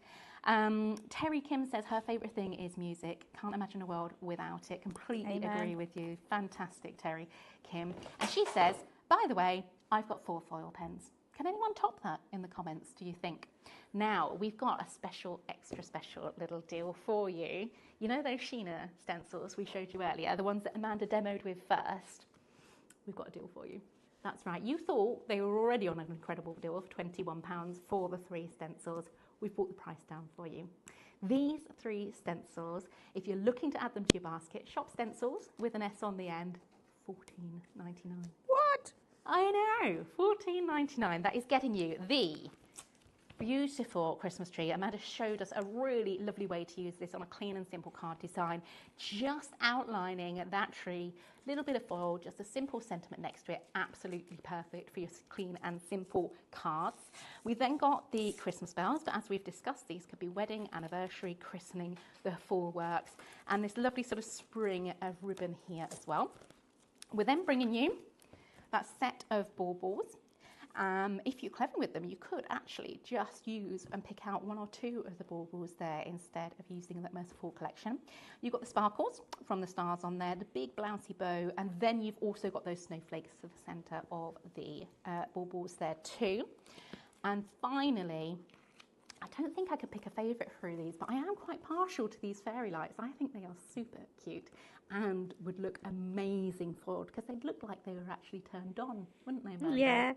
Terry Kim says her favourite thing is music. Can't imagine a world without it. Completely agree with you. Fantastic, Terry Kim. And she says, by the way, I've got 4 foil pens. Can anyone top that in the comments, do you think? Now, we've got a special, extra special little deal for you. You know those Sheena stencils we showed you earlier, the ones that Amanda demoed with first? We've got a deal for you. That's right. You thought they were already on an incredible deal of £21 for the 3 stencils. We've brought the price down for you. These 3 stencils, if you're looking to add them to your basket, shop stencils with an S on the end, $14.99. What? I know, $14.99. That is getting you the beautiful Christmas tree. Amanda showed us a really lovely way to use this on a clean and simple card design, just outlining that tree, little bit of foil, just a simple sentiment next to it, absolutely perfect for your clean and simple cards. We then got the Christmas bells, but as we've discussed, these could be wedding, anniversary, christening, the full works, and this lovely sort of spring of ribbon here as well. We're then bringing you that set of baubles. If you're clever with them, you could actually just use and pick out 1 or 2 of the baubles there instead of using that Merciful collection. You've got the sparkles from the stars on there, the big blousy bow, and then you've also got those snowflakes to the centre of the baubles there too. And finally, I don't think I could pick a favourite through these, but I am quite partial to these fairy lights. I think they are super cute and would look amazing foiled because they'd look like they were actually turned on, wouldn't they, Amanda? Yeah.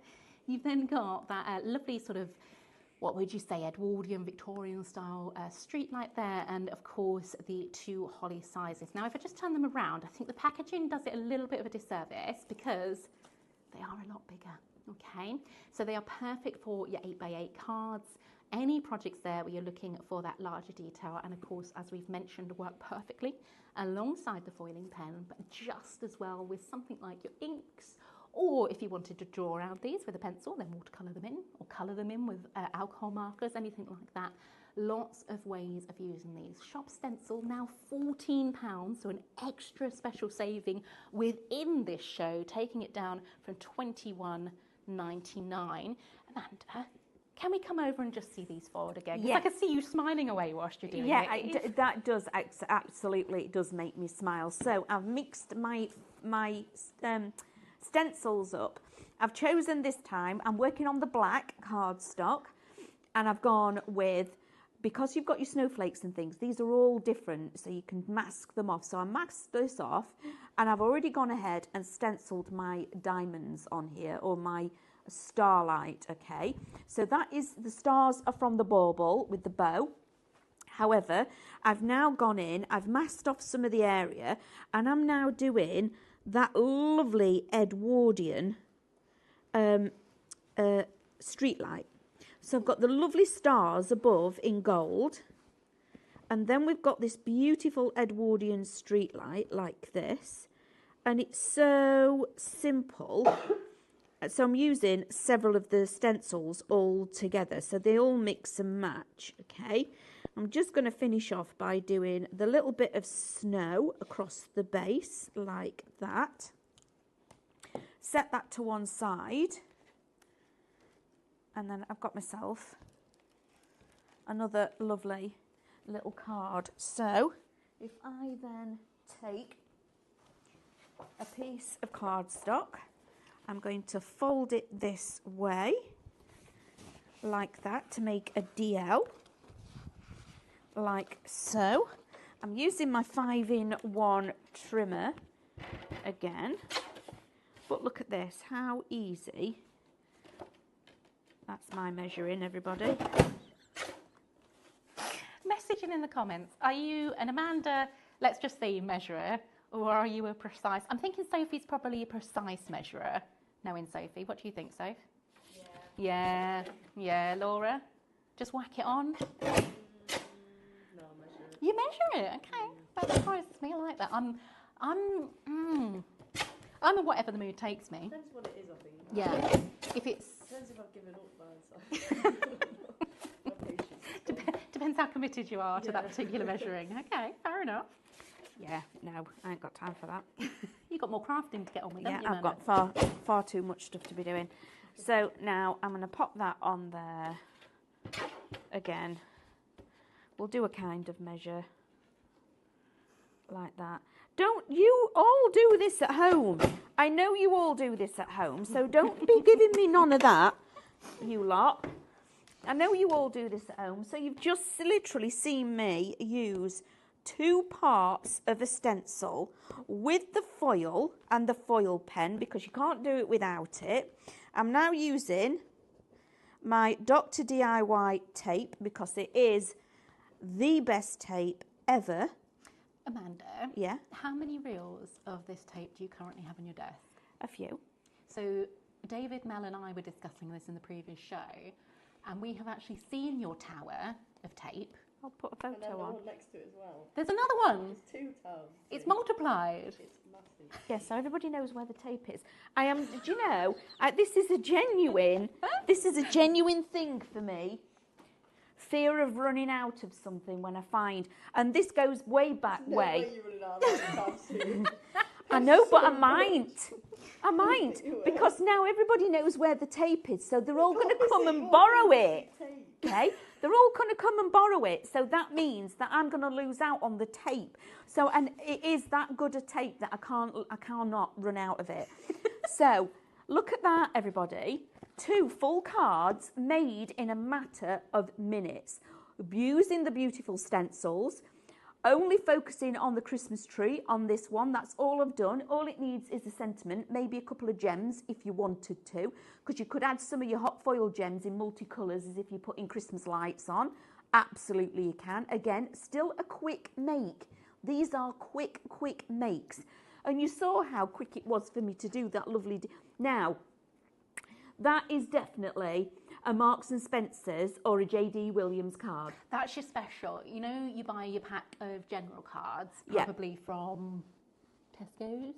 You've then got that lovely sort of, what would you say, Edwardian, Victorian style street light there, and of course the 2 holly sizes. Now, if I just turn them around, I think the packaging does it a little bit of a disservice because they are a lot bigger, okay? So they are perfect for your 8x8 cards, any projects there where you're looking for that larger detail, and of course, as we've mentioned, work perfectly alongside the foiling pen, but just as well with something like your inks. Or if you wanted to draw around these with a pencil, then watercolour them in or colour them in with alcohol markers, anything like that. Lots of ways of using these. Shop stencil, now £14, so an extra special saving within this show, taking it down from $21.99. Amanda, can we come over and just see these forward again? Because I can see you smiling away whilst you're doing it. That does absolutely, it does make me smile. So I've mixed my stencils up. I've chosen this time, I'm working on the black cardstock, and I've gone with, because you've got your snowflakes and things, these are all different, so you can mask them off. So I masked this off, and I've already gone ahead and stenciled my diamonds on here, or my starlight, okay? So that is, the stars are from the bauble with the bow. However, I've now gone in, I've masked off some of the area, and I'm now doing that lovely Edwardian street light. So I've got the lovely stars above in gold, and then we've got this beautiful Edwardian street light like this, and it's so simple. So I'm using several of the stencils all together, so they all mix and match, okay? I'm just going to finish off by doing the little bit of snow across the base, like that. Set that to one side. And then I've got myself another lovely little card. So, if I then take a piece of cardstock, I'm going to fold it this way, like that, to make a DL. Like so. I'm using my 5-in-1 trimmer again, But look at this, how easy. That's my measuring, everybody. Messaging in the comments. Are you an Amanda, let's just say measurer, or are you a precise? I'm thinking Sophie's probably a precise measurer. Knowing Sophie, what do you think, Soph? Yeah, Laura? Just whack it on? No, I measure it. You measure it, okay. That surprises me, I like that. I'm a whatever the mood takes me. Depends what it is, I think. Yeah. If it's... Depends if I've given up by the time. My patience is gone. Depends how committed you are to that particular measuring. Okay, fair enough. Yeah, no, I ain't got time for that. You've got more crafting to get on with, Yeah, haven't you, I've Amanda? got far too much stuff to be doing. So now I'm going to pop that on there again. We'll do a kind of measure like that. Don't you all do this at home? I know you all do this at home, so don't be giving me none of that, you lot. I know you all do this at home, so you've just literally seen me use 2 parts of a stencil with the foil and the foil pen, because you can't do it without it. I'm now using my Dr. DIY tape because it is the best tape ever. Amanda, Yeah, how many reels of this tape do you currently have on your desk? a few. So David, Mel and I were discussing this in the previous show, and we have actually seen your tower of tape. I'll put a And then photo the on. one next to it as well. There's another one. There's 2 towels. It's multiplied. It's massive. Yeah, so everybody knows where the tape is. I am, do you know, this is a genuine thing for me. Fear of running out of something when I find, and this goes way back No way. way you're running out of time soon. I know, but I might, because now everybody knows where the tape is, so they're all going to come and borrow it. Okay, they're all going to come and borrow it, so that means that I'm going to lose out on the tape. So, and it is that good a tape that I cannot run out of it. So, look at that, everybody. 2 full cards made in a matter of minutes, using the beautiful stencils. Only focusing on the Christmas tree on this one. That's all I've done. All it needs is a sentiment, maybe a couple of gems if you wanted to, because you could add some of your hot foil gems in multicolours as if you're putting Christmas lights on. Absolutely you can. Again, still a quick make. These are quick makes. And you saw how quick it was for me to do that lovely... Now, that is definitely a Marks and Spencer's or a JD Williams card. That's your special. You know, you buy your pack of general cards, Yeah. probably from Tesco's,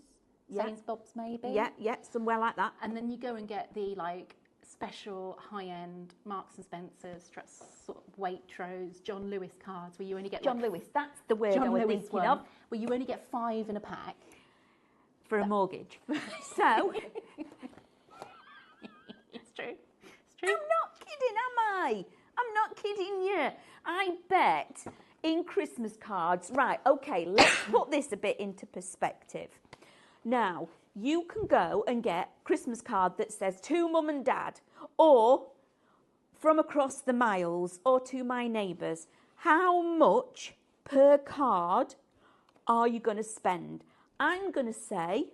Yeah. Sainsbury's maybe. Yeah, somewhere like that. And then you go and get the like special high-end Marks and Spencer's, sort of Waitrose, John Lewis cards, where you only get John like, Lewis, that's the word I John was Lewis thinking one, of. where you only get 5 in a pack. For a mortgage. So, It's true. It's I'm true. not kidding, am I? I'm not kidding you. I bet in Christmas cards, right, okay, let's put this a bit into perspective. Now, you can go and get a Christmas card that says to Mum and Dad, or from across the miles, or to my neighbours. How much per card are you going to spend? I'm going to say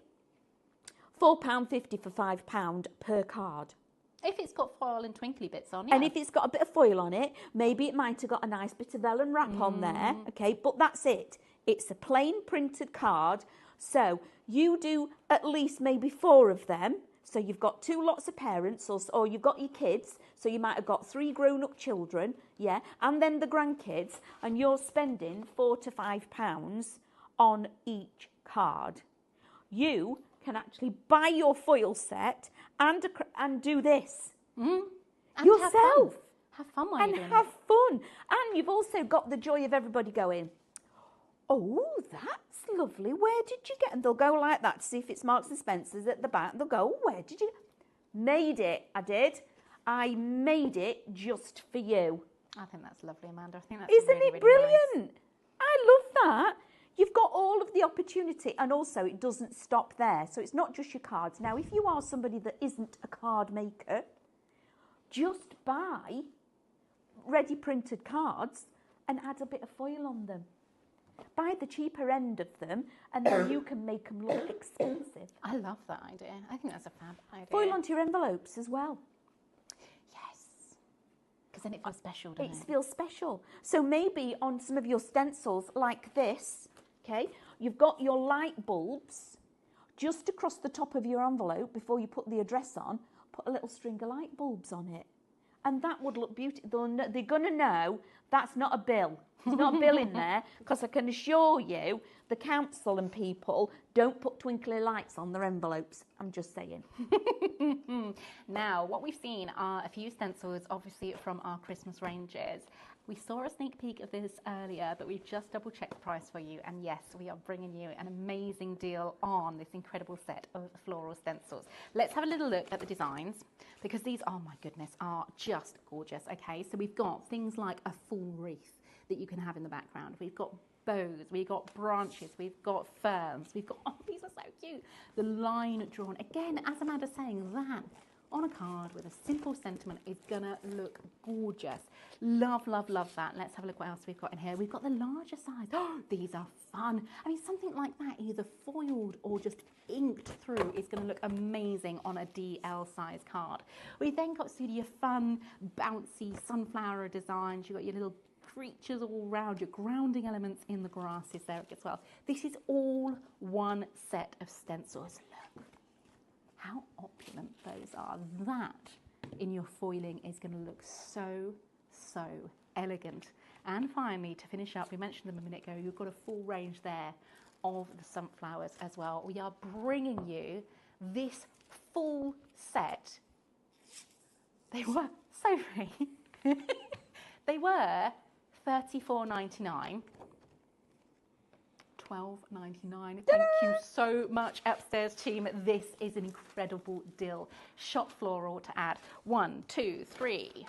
£4.50 for £5 per card. If it's got foil and twinkly bits on, yeah. And if it's got a bit of foil on it, maybe it might have got a nice bit of vellum wrap on there, okay? But that's it. It's a plain printed card. So you do at least maybe 4 of them. So you've got 2 lots of parents, or you've got your kids. So you might have got 3 grown-up children, yeah, and then the grandkids, and you're spending £4 to £5 on each card. You can actually buy your foil set and do this And yourself Have fun while and you're doing have it. fun. And you've also got the joy of everybody going, oh, that's lovely. Where did you get? And they'll go like that to see if it's Marks and Spencer's at the back. They'll go, oh, where did you? Made it. I did. I made it just for you. I think that's lovely, Amanda. I think that's Isn't really, it really brilliant? I love that. You've got all of the opportunity, and also it doesn't stop there. So it's not just your cards. Now, if you are somebody that isn't a card maker, just buy ready printed cards and add a bit of foil on them. Buy the cheaper end of them, and then you can make them look expensive. I love that idea. I think that's a fab idea. Foil onto your envelopes as well. Yes. Because then it feels special, doesn't It it? feels special. So maybe on some of your stencils like this, okay, you've got your light bulbs just across the top of your envelope before you put the address on, put a little string of light bulbs on it. And that would look beautiful. They're going to know that's not a bill. There's not a bill in there, because I can assure you the council and people don't put twinkly lights on their envelopes. I'm just saying. Now, what we've seen are a few stencils, obviously from our Christmas ranges. We saw a sneak peek of this earlier, but we've just double checked the price for you. And yes, we are bringing you an amazing deal on this incredible set of floral stencils. Let's have a little look at the designs, because these, oh my goodness, are just gorgeous. Okay, so we've got things like a full wreath that you can have in the background. We've got bows, we've got branches, we've got ferns, we've got, oh, these are so cute. The line drawn, again, as Amanda's saying, that on a card with a simple sentiment is gonna look gorgeous. Love, love, love that. Let's have a look what else we've got in here. We've got the larger size. Oh, these are fun. I mean, something like that, either foiled or just inked through, is gonna look amazing on a DL size card. We then got your fun, bouncy sunflower designs. You've got your little creatures all round, your grounding elements in the grasses there as well. This is all one set of stencils. Look how opulent those are. That in your foiling is going to look so, so elegant. And finally, to finish up, we mentioned them a minute ago, you've got a full range there of the sunflowers as well. We are bringing you this full set. They were so free. They were $34.99. $12.99. Thank you so much, Upstairs team. This is an incredible deal. Shop floral to add 1, 2, 3,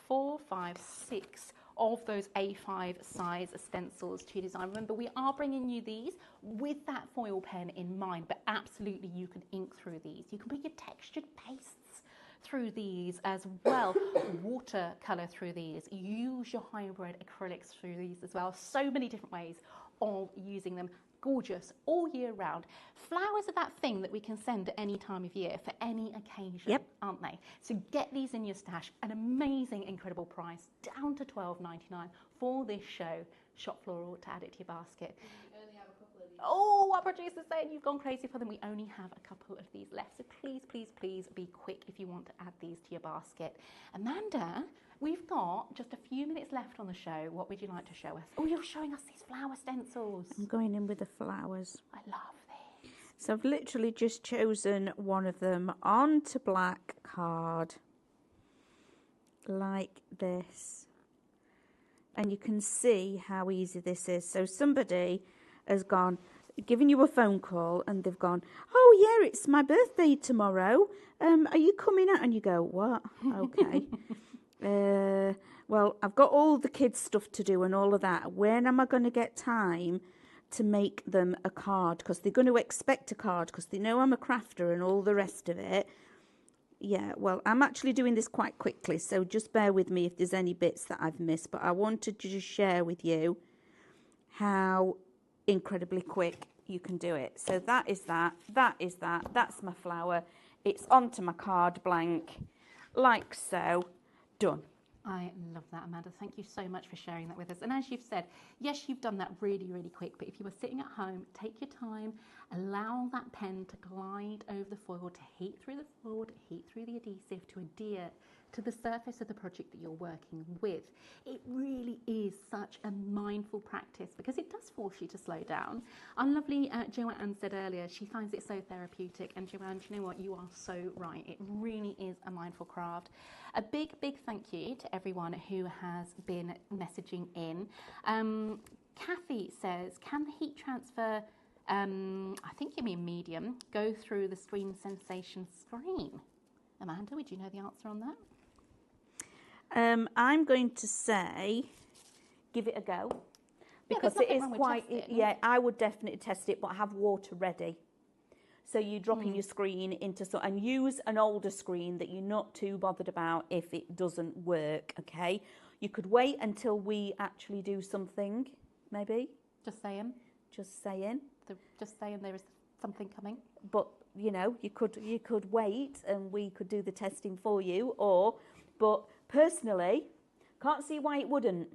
4, 5, 6 of those A5 size stencils to design. Remember, we are bringing you these with that foil pen in mind, but absolutely you can ink through these. You can put your textured pastes through these as well, watercolor through these, use your hybrid acrylics through these as well. So many different ways of using them. Gorgeous all year round. Flowers are that thing that we can send at any time of year for any occasion, aren't they? So get these in your stash. An amazing, incredible price, down to $12.99 for this show. Shop floral to add it to your basket. We only have a couple of these. Oh, our producer's saying you've gone crazy for them. We only have a couple of these left. So please, please, please be quick if you want to add these to your basket. Amanda, we've got just a few minutes left on the show. What would you like to show us? Oh, you're showing us these flower stencils. I'm going in with the flowers. I love these. So I've literally just chosen one of them onto black card like this. And you can see how easy this is. So somebody has given you a phone call and they've gone, oh yeah, it's my birthday tomorrow. Are you coming out? And you go, what? Okay. Well, I've got all the kids' stuff to do and all of that. When am I going to get time to make them a card? Because they're going to expect a card because they know I'm a crafter and all the rest of it. Yeah, well, I'm actually doing this quite quickly, so just bear with me if there's any bits that I've missed. But I wanted to just share with you how incredibly quick you can do it. So that is that, that's my flower. It's onto my card blank, like so. Done. I love that, Amanda. Thank you so much for sharing that with us. And as you've said, yes, you've done that really, really quick. But if you were sitting at home, take your time, allow that pen to glide over the foil, to heat through the foil, to heat through the adhesive, to adhere to the surface of the project that you're working with. It really is such a mindful practice because it does force you to slow down. Our lovely Joanne said earlier, she finds it so therapeutic. And Joanne, do you know what? You are so right. It really is a mindful craft. A big, big thank you to everyone who has been messaging in. Kathy says, can the heat transfer, I think you mean medium, go through the screen sensation screen? Amanda, would you know the answer on that? I'm going to say, give it a go. Because it is quite, I would definitely test it, but have water ready. So you drop in your screen into and use an older screen that you're not too bothered about if it doesn't work, okay? You could wait until we actually do something, maybe. Just saying. Just saying. Just saying there is something coming. But you know, you could wait and we could do the testing for you, but personally, can't see why it wouldn't.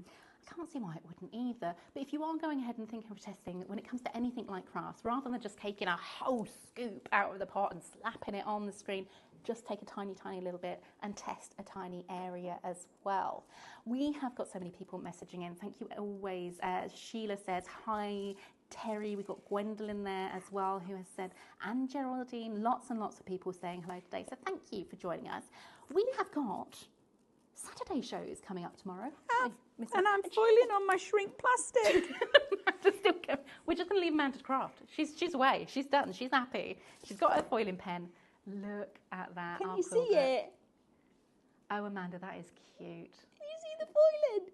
I can't see why it wouldn't either. But if you are going ahead and thinking of testing, when it comes to anything like crafts, rather than just taking a whole scoop out of the pot and slapping it on the screen, just take a tiny, tiny little bit and test a tiny area as well. We have got so many people messaging in. Thank you always. Sheila says, hi. Terry, we've got Gwendolyn there as well, who has said, and Geraldine, lots and lots of people saying hello today. So thank you for joining us. We have got Saturday shows coming up tomorrow. And I'm foiling on my shrink plastic. We're just going to leave Amanda to craft. She's away. She's done. She's happy. She's got her foiling pen. Look at that. Can you see it? Oh, Amanda, that is cute. Can you see the foiling?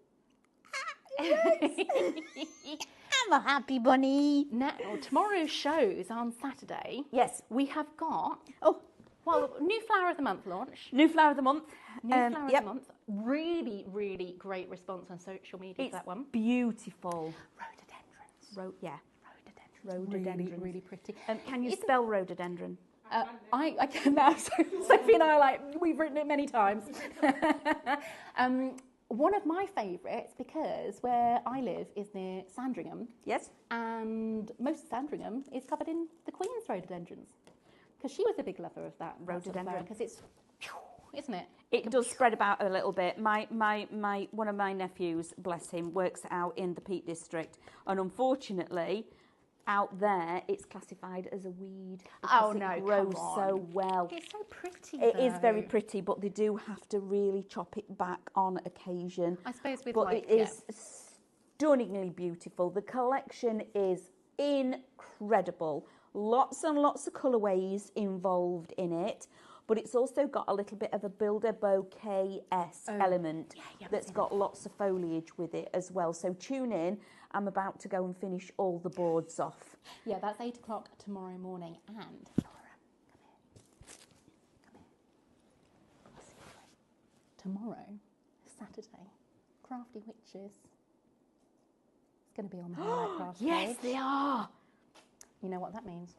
Yes. I'm a happy bunny. Now, tomorrow's shows on Saturday. Yes. We have got, Well, new Flower of the Month launch. new flower of the month. New Flower of the Month. Really, really great response on social media for that one. Beautiful. Rhododendrons. Rhododendrons. Really, really pretty. Can you spell rhododendron? I can now. Sophie and I we've written it many times. One of my favourites, because where I live is near Sandringham. Yes. And most of Sandringham is covered in the Queen's rhododendrons. Because she was a big lover of that rhododendron. Because it's, isn't it? It does spread about a little bit. My one of my nephews, bless him, works out in the Peak District, and unfortunately, out there it's classified as a weed. Oh It no, grows come on. so well. It's so pretty. It is very though. pretty, but they do have to really chop it back on occasion. I suppose with But like, it is stunningly beautiful. The collection is incredible. Lots and lots of colourways involved in it. But it's also got a little bit of a builder bouquet-esque element that's got lots of foliage with it as well. So tune in. I'm about to go and finish all the boards off. Yeah, that's 8 o'clock tomorrow morning. And Laura, come here. A secret. Tomorrow, Saturday, Crafty Witches. It's going to be on the Highlight Craft Yes, page. they are. You know what that means?